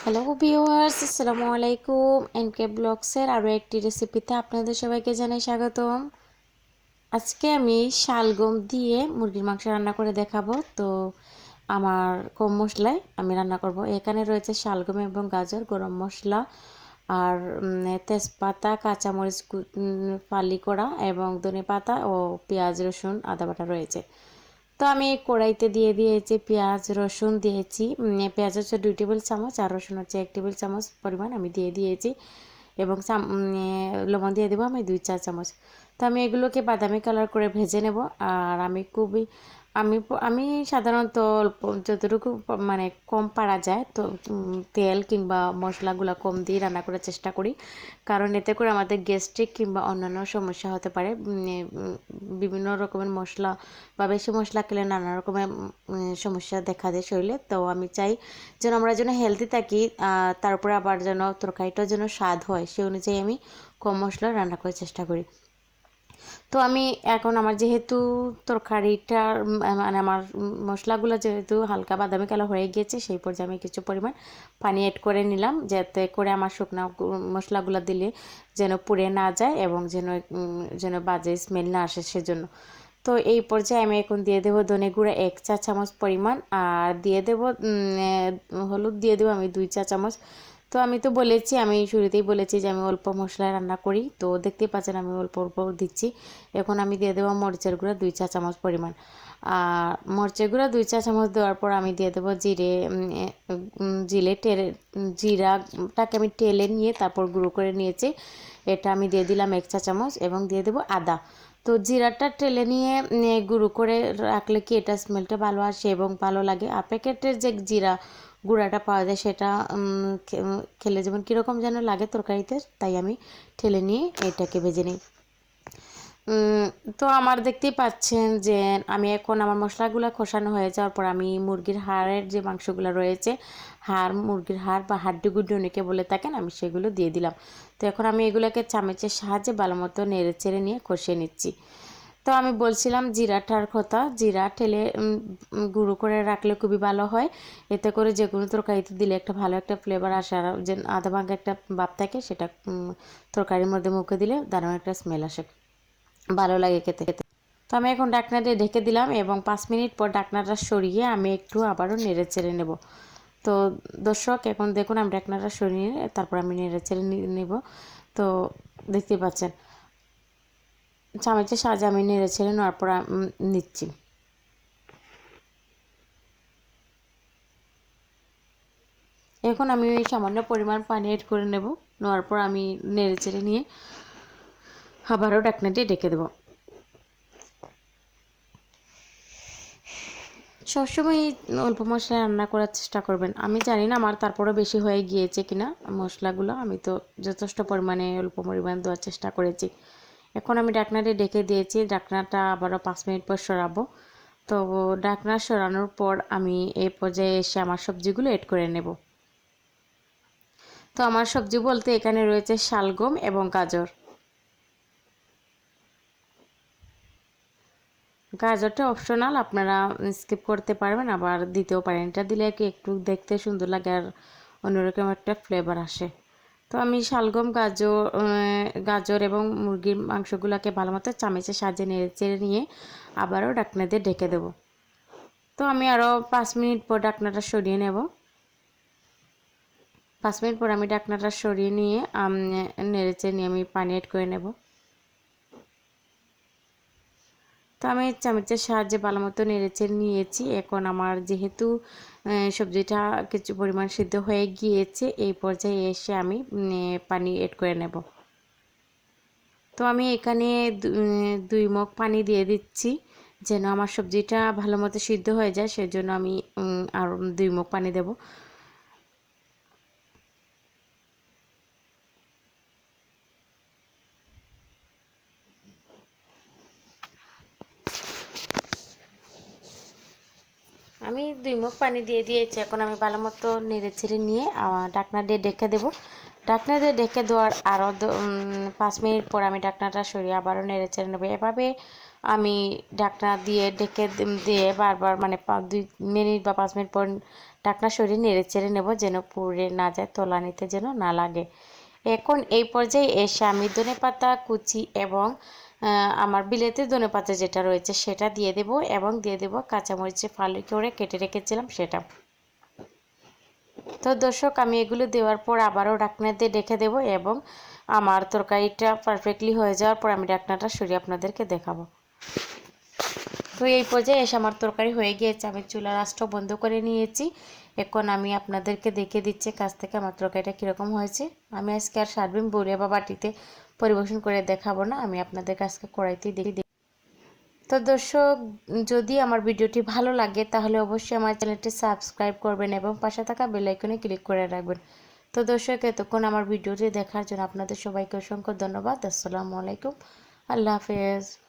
Hello viewers, আসসালামু আলাইকুম। NK ব্লগসের আরও একটি রেসিপিতে আপনাদের সবাইকে জানাই স্বাগতম। আজকে আমি শালগম দিয়ে মুরগির মাংস রান্না করে দেখাবো। তো আমার কম মশলায় আমি রান্না করব। এখানে রয়েছে শালগম এবং গাজর, গরম মশলা আর তেজপাতা, কাঁচামরিচ ফালি করা এবং ধনেপাতা ও পেঁয়াজ, রসুন, আদা বাটা রয়েছে। তো আমি কড়াইতে দিয়ে দিয়েছি পেঁয়াজ, রসুন দিয়েছি। পেঁয়াজ হচ্ছে 2 টেবিল চামচ আর রসুন হচ্ছে 1 টেবিল চামচ পরিমাণ আমি দিয়ে দিয়েছি এবং লবণ দিয়ে দেবো আমি 2 চা চামচ। তো আমি এগুলোকে বাদামি কালার করে ভেজে নেব। আর আমি আমি সাধারণত অল্প যতটুকু মানে কম পারা যায় তো তেল কিংবা মশলাগুলো কম দিয়ে রান্না করার চেষ্টা করি, কারণ এতে করে আমাদের গ্যাস্ট্রিক কিংবা অন্যান্য সমস্যা হতে পারে। বিভিন্ন রকমের মশলা বা বেশি মশলা খেলে নানা রকমের সমস্যা দেখা দেয় শরীরে। তো আমি চাই যেন আমরা যেন হেলদি থাকি, তারপরে আবার যেন তরকারিটাও যেন স্বাদ হয়, সেই অনুযায়ী আমি কম মশলা রান্না করার চেষ্টা করি। তো আমি এখন আমার যেহেতু তরকারিটা মানে আমার মশলাগুলো যেহেতু হালকা বাদামি কালার হয়ে গিয়েছে, সেই পর্যায়ে আমি কিছু পরিমাণ পানি অ্যাড করে নিলাম, যাতে করে আমার শুকনো মশলাগুলো দিলে যেন পুড়ে না যায় এবং যেন বাজে স্মেল না আসে সেজন্য। তো এই পর্যায়ে আমি এখন দিয়ে দেবো ধনে গুঁড়া 1 চা চামচ পরিমাণ, আর দিয়ে দেবো হলুদ দিয়ে দেবো আমি 2 চা চামচ। তো আমি তো বলেছি, আমি শুরুতেই বলেছি যে আমি অল্প মশলায় রান্না করি, তো দেখতেই পাচ্ছেন আমি অল্প অল্প দিচ্ছি। এখন আমি দিয়ে দেবো মরিচের গুঁড়া 2 চা চামচ পরিমাণ। আর মরিচের গুঁড়া 2 চা চামচ দেওয়ার পর আমি দিয়ে দেবো জিরাটাকে আমি টেলে নিয়ে তারপর গুঁড়ো করে নিয়েছি, এটা আমি দিয়ে দিলাম 1 চা চামচ এবং দিয়ে দেবো আদা। তো জিরাটা টেলে নিয়ে গুঁড়ো করে রাখলে কি এটা স্মেলটা ভালো আসে এবং ভালো লাগে। আর প্যাকেটের যে জিরা গুঁড়াটা পাওয়া যায় সেটা খেলে যেমন কীরকম যেন লাগে তরকারিতে, তাই আমি ঠেলে নিয়ে এটাকে ভেজে নিই। তো আমার দেখতেই পাচ্ছেন যে আমি এখন আমার মশলাগুলো কষানো হয়ে যাওয়ার পর আমি মুরগির হাড়ের যে মাংসগুলো রয়েছে, মুরগির হাড় বা হাড্ডি-গুড্ডি অনেকে বলে থাকেন, আমি সেগুলো দিয়ে দিলাম। তো এখন আমি এগুলোকে চামচের সাহায্যে ভালো মতো নেড়ে চেড়ে নিয়ে কষিয়ে নিচ্ছি। তো আমি বলছিলাম জিরাটার কথা, জিরা ঠেলে গুঁড়ো করে রাখলে খুবই ভালো হয়। এতে করে যে কোনো তরকারিতে দিলে একটা ভালো একটা ফ্লেভার আসে, আর যে আধা ভাঙা একটা ভাব থাকে সেটা তরকারির মধ্যে মুখে দিলে দারুণ একটা স্মেল আসে, ভালো লাগে খেতে। তো আমি এখন ঢাকনা দিয়ে ঢেকে দিলাম এবং 5 মিনিট পর ঢাকনাটা সরিয়ে আমি একটু আবারও নেড়ে চেড়ে নেব। তো দর্শক এখন দেখুন আমি ঢাকনাটা সরিয়ে তারপর আমি নেড়ে চেড়ে নেব। তো দেখতেই পাচ্ছেন চামচের সাহায্যে আমি নেড়ে ছেড়ে নেওয়ার পর নিচ্ছি। এখন আমি ওই সামান্য পরিমাণ পানি অ্যাড করে নেওয়ার পর আমি নেড়ে চেড়ে নিয়ে আবারও ঢাকনা দিয়ে ঢেকে দেবো। সবসময় অল্প মশলা রান্না করার চেষ্টা করবেন। আমি জানি না আমার তারপরেও বেশি হয়ে গিয়েছে কিনা মশলাগুলো, আমি তো যথেষ্ট পরিমাণে অল্প পরিমাণ দেওয়ার চেষ্টা করেছি। এখন আমি ঢাকনাটা ঢেকে দিয়েছি, ঢাকনাটা আবারও 5 মিনিট পর সরাবো। তো ঢাকনা সরানোর পর আমি এই পর্যায়ে এসে আমার সবজিগুলো অ্যাড করে নেব। তো আমার সবজি বলতে এখানে রয়েছে শালগম এবং গাজর। গাজরটা অপশনাল, আপনারা স্কিপ করতে পারবেন, আবার দিতেও পারেন। এটা দিলে কি একটু দেখতে সুন্দর লাগে আর অন্যরকম একটা ফ্লেভার আসে। তো আমি শালগম, গাজর এবং মুরগির মাংসগুলোকে ভালো মতো চামচে সাজিয়ে নেড়ে চেড়ে নিয়ে আবারও ঢাকনা দিয়ে ঢেকে দেবো। তো আমি আরও 5 মিনিট পর ঢাকনাটা সরিয়ে নেব। 5 মিনিট পর আমি ঢাকনাটা সরিয়ে নিয়ে নেড়ে চেড়ে নিয়ে আমি পানি অ্যাড করে নেব। তো আমি চামচের সাহায্যে ভালো মতো নেড়েচেড়ে নিয়েছি। এখন আমার যেহেতু সবজিটা কিছু পরিমাণ সিদ্ধ হয়ে গিয়েছে, এই পর্যায়ে এসে আমি পানি অ্যাড করে নেব। তো আমি এখানে 2 মগ পানি দিয়ে দিচ্ছি, যেন আমার সবজিটা ভালো মতো সিদ্ধ হয়ে যায়, সেজন্য আমি আর 2 মগ পানি দেব। আমি 2 মগ পানি দিয়ে দিয়েছি। এখন আমি ভালো মতো নেড়ে ছেড়ে নিয়ে ঢাকনা দিয়ে ঢেকে দেবো। ঢাকনা দিয়ে ঢেকে দেওয়ার আরও 5 মিনিট পর আমি ঢাকনাটা সরিয়ে আবারও নেড়ে ছেড়ে নেবো। এভাবে আমি ঢাকনা দিয়ে ঢেকে দিয়ে বারবার মানে 2 মিনিট বা 5 মিনিট পর ঢাকনা সরিয়ে নেড়ে চেড়ে নেব যেন পুড়ে না যায়, তলানিতে যেন না লাগে। এখন এই পর্যায়ে এসে আমি ধনেপাতা কুচি এবং আমার বিলেতি ধনেপাতা যেটা রয়েছে সেটা দিয়ে দেব এবং দিয়ে দেব কাঁচামরিচে ফালি করে কেটে রেখেছিলাম সেটা। তো দর্শক আমি এগুলো দেওয়ার পর আবারও ঢাকনা দিয়ে ঢেকে দেব এবং আমার তরকারিটা পারফেক্টলি হয়ে যাওয়ার পর আমি ঢাকনাটা সরিয়ে আপনাদেরকে দেখাবো। তো এই পর্যায়ে এসে আমার তরকারি হয়ে গিয়েছে, আমি চুলার আঁচটা বন্ধ করে নিয়েছি। এখন আমি আপনাদেরকে দেখে দিচ্ছি কাছ থেকে আমার তরকারিটা কীরকম হয়েছে। আমি আজকে আর সার্ভিং বলে বা বাটিতে পরিবেশন করে দেখাবো না, আমি আপনাদের কাছে কড়াইতেই দেখি। তো দর্শক যদি আমার ভিডিওটি ভালো লাগে তাহলে অবশ্যই আমার চ্যানেলটি সাবস্ক্রাইব করবেন এবং পাশে থাকা বেল আইকনে ক্লিক করে রাখবেন। তো দর্শক এতক্ষণ আমার ভিডিওটি দেখার জন্য আপনাদের সবাইকে অসংখ্য ধন্যবাদ। আসসালামু আলাইকুম, আল্লাহ হাফেজ।